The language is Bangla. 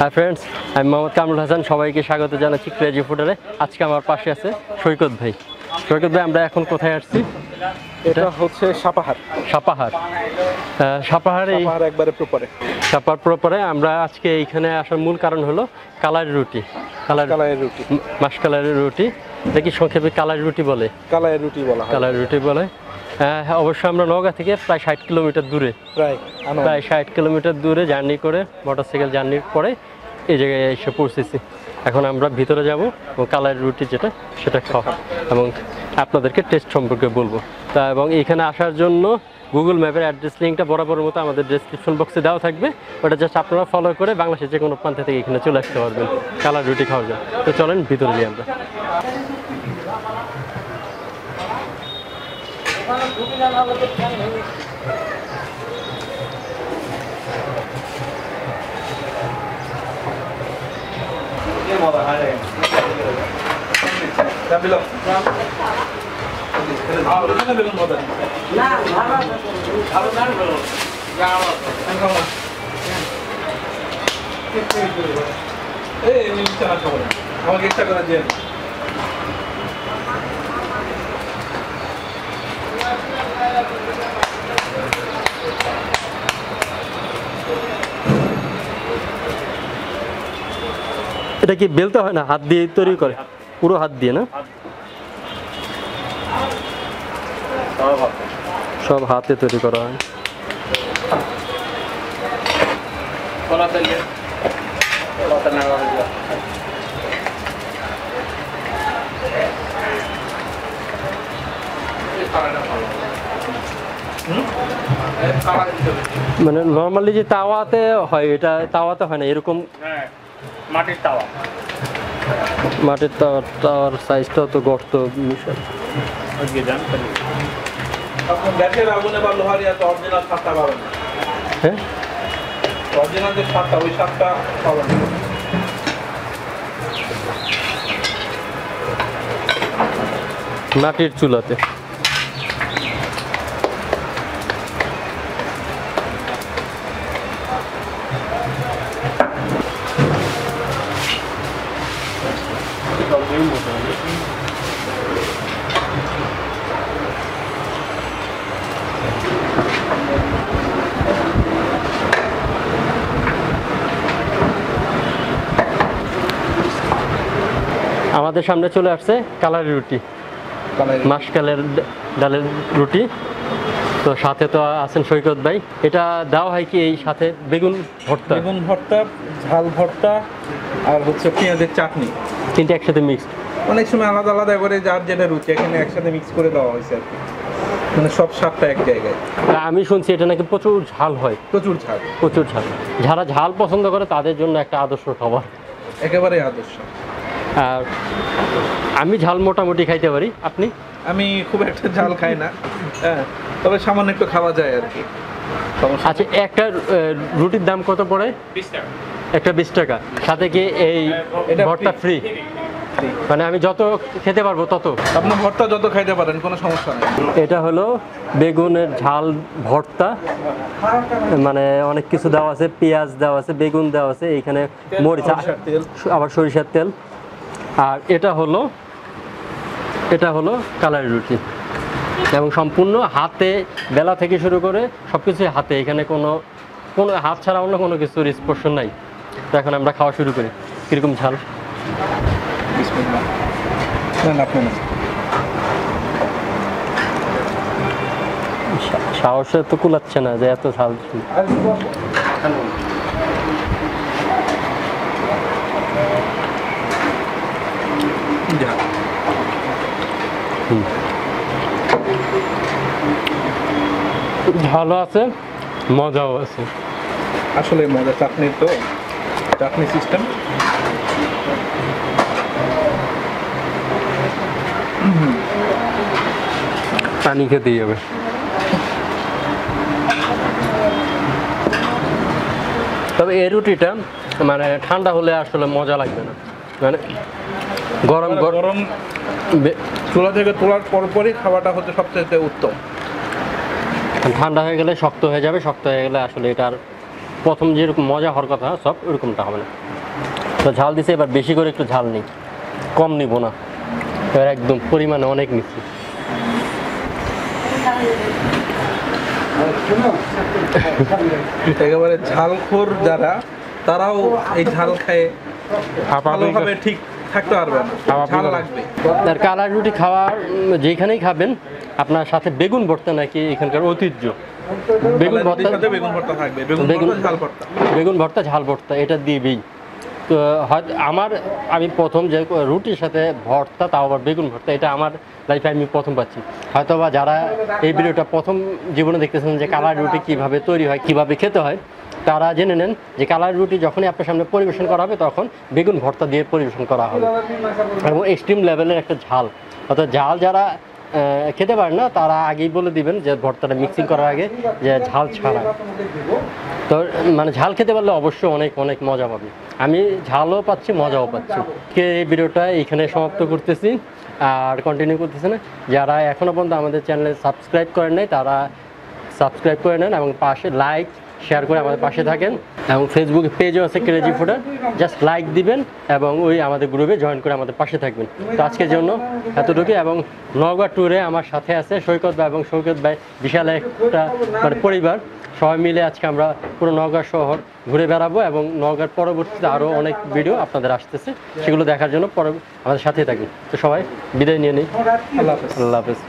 হাই ফ্রেন্ডস, আমি মোহাম্মদ কামরুল হাসান। সবাইকে স্বাগত জানাচ্ছি ক্রেজি ফুডারে। আজকে আমার পাশে আছে সৈকত ভাই। সৈকত ভাই, আমরা এখন কোথায় আসছি? এটা হচ্ছে সাপাহার। সাপাহার একবারে প্রপারে। সাপাহার প্রপারে আমরা আজকে এইখানে আসার মূল কারণ হলো কালার রুটি। কালাইয়ের রুটি, মাসকালাইয়ের রুটি, দেখি সংক্ষেপে কালার রুটি বলে। কালাইয়ের রুটি বলা হয়। কালার রুটি বলে। হ্যাঁ, অবশ্যই আমরা নওগাঁ থেকে প্রায় 60 কিলোমিটার দূরে, প্রায় 60 কিলোমিটার দূরে জার্নি করে, মোটরসাইকেল জার্নির পরে এই জায়গায় এসে পৌঁছেছি। এখন আমরা ভিতরে যাব এবং কালার রুটি যেটা সেটা খাওয়া এবং আপনাদেরকে টেস্ট সম্পর্কে বলবো। তা এবং এখানে আসার জন্য গুগল ম্যাপের অ্যাড্রেস লিঙ্কটা বরাবরের মতো আমাদের ডেসক্রিপশন বক্সে দেওয়া থাকবে। ওটা জাস্ট আপনারা ফলো করে বাংলাদেশের যে কোনো প্রান্ত থেকে এখানে চলে আসতে পারবেন কালার রুটি খাওয়ার জন্য। তো চলেন ভিতরে যাই আমরা। আমাকে ইচ্ছা করে দিয়ে এটা কি বেলতে হয় না, হাত দিয়ে তৈরি করে? পুরো হাত দিয়ে না, সব হাতে তৈরি করা হয়। মানে নর্মালি যে তাওয়াতে হয়, এটা তাওয়াতে হয় না, এরকম মাটির তাওয়া। মাটির তাওয়ার সাইজটা তো গর্ত মিশাল। গ্যাসের আগুনে বা লোহার ইয়াতে অরিজিনাল স্বাদটা পাবেন না। হ্যাঁ, অরিজিনাল যে স্বাদটা, ওই স্বাদটা পাবেন না। মাটির চুলাতে। আমাদের সামনে চলে আসছে কালার রুটি, মাসকালের ডালের রুটি। তো সাথে তো আছেন সৈকত ভাই। এটা দেওয়া হয় কি এই সাথে? বেগুন ভর্তা, ঝাল ভর্তা আর হচ্ছে পেঁয়াজের চাটনি, তিনটে একসাথে মিক্সড। অনেক সময় আলাদা আলাদা করে যার যেটা রুচি, এখানে একসাথে মিক্স করে দেওয়া হয়েছে আর কি, মানে সব স্বাদটা এক জায়গায়। আমি শুনছি এটা নাকি প্রচুর ঝাল হয়। প্রচুর ঝাল। যারা ঝাল পছন্দ করে তাদের জন্য একটা আদর্শ খাবার, একেবারে আদর্শ। আর আমি ঝাল মোটামুটি খাইতে পারি। আপনি? আমি খুব একটা ঝাল খাই না, হ্যাঁ, তবে সামান্য একটু খাওয়া যায় আর কি। আচ্ছা, একটা রুটির দাম কত পড়ে? 20 টাকা। একটা 20 টাকা, সাথে কি এই ভর্তা ফ্রি? মানে আমি যত খেতে পারবো তত? আপনার ভর্তা যত খাইতে পারেন, কোনো সমস্যা নেই। এটা হলো বেগুনের ঝাল ভর্তা, মানে অনেক কিছু দেওয়া আছে, পেঁয়াজ দেওয়া আছে, বেগুন দেওয়া আছে, এইখানে মরিচ, আবার সরিষার তেল। আর এটা হলো কালারি রুটি এবং সম্পূর্ণ হাতে, বেলা থেকে শুরু করে সব কিছুই হাতে। এখানে কোনো হাত ছাড়া অন্য কোনো কিছুর স্পর্শ নাই। তো এখন আমরা খাওয়া শুরু করি। কীরকম ঝাল? সাহসে তো কুলাচ্ছে না যে এত ঝাল। ঝালও আছে, মজাও আছে। আসলে মজা, চাটনির তো চাটনি সিস্টেম। পানি খেতেই হবে। তবে এই রুটিটা মানে ঠান্ডা হলে আসলে মজা লাগবে না, মানে গরম গরম চুলা থেকে তোলার পরপরই খাওয়াটা হচ্ছে সবচেয়ে উত্তম। ঠান্ডা হয়ে গেলে শক্ত হয়ে যাবে, শক্ত হয়ে গেলে আসলে এটা আর প্রথম যেরকম মজা হওয়ার কথা সব ওরকমটা হবে না। তো ঝাল দিছে, এবার বেশি করে একটু ঝাল নেই, কম নিব না, এবার একদম পরিমাণে অনেক নিচ্ছি। একেবারে ঝালখোর যারা, তারাও এই ঝাল খায় ভালোভাবে ঠিক থাকতে পারবে না, ঝাল লাগবে। আর কালার রুটি খাওয়ার যেখানেই খাবেন আপনার সাথে বেগুন ভর্তা নাকি এখানকার ঐতিহ্য। বেগুন ভর্তা, বেগুন ভর্তা থাকবে, বেগুন ভর্তা, ঝাল ভর্তা, বেগুন ভর্তা ঝাল ভর্তা এটা দিবেই। তো হয়তো আমি প্রথম যে রুটির সাথে ভর্তা, তাও আবার বেগুন ভর্তা, এটা আমার লাইফে আমি প্রথম পাচ্ছি। হয়তো বা যারা এই ভিডিওটা প্রথম জীবনে দেখতেছেন যে কালার রুটি কীভাবে তৈরি হয়, কীভাবে খেতে হয়, তারা জেনে নেন যে কালার রুটি যখনই আপনার সামনে পরিবেশন করা হবে তখন বেগুন ভর্তা দিয়ে পরিবেশন করা হবে, এবং এক্সট্রিম লেভেলের একটা ঝাল। অর্থাৎ ঝাল যারা খেতে পারেন না তারা আগেই বলে দিবেন যে ভর্তাটা মিক্সিং করার আগে যে ঝাল ছাড়া। তো মানে ঝাল খেতে পারলে অবশ্যই অনেক অনেক মজা পাবে। আমি ঝালও পাচ্ছি, মজাও পাচ্ছি। এই ভিডিওটা এইখানে সমাপ্ত করতেছি, আর কন্টিনিউ করতেছি না। যারা এখনও পর্যন্ত আমাদের চ্যানেলে সাবস্ক্রাইব করেন নাই তারা সাবস্ক্রাইব করে নেন, এবং পাশে লাইক শেয়ার করে আমাদের পাশে থাকেন। এবং ফেসবুক পেজও আছে ক্রেজি ফুডার, জাস্ট লাইক দিবেন এবং ওই আমাদের গ্রুপে জয়েন করে আমাদের পাশে থাকবেন। তো আজকের জন্য এতটুকু। এবং নওগাঁ ট্যুরে আমার সাথে আছে সৈকত ভাই, এবং সৈকত ভাই বিশাল একটা মানে পরিবার, সবাই মিলে আজকে আমরা পুরো নওগাঁ শহর ঘুরে বেড়াবো, এবং নওগাঁর পরবর্তীতে আরও অনেক ভিডিও আপনাদের আসতেছে, সেগুলো দেখার জন্য আমাদের সাথেই থাকবেন। তো সবাই বিদায় নিয়ে নিই, আল্লাহ হাফেজ। আল্লাহ হাফেজ।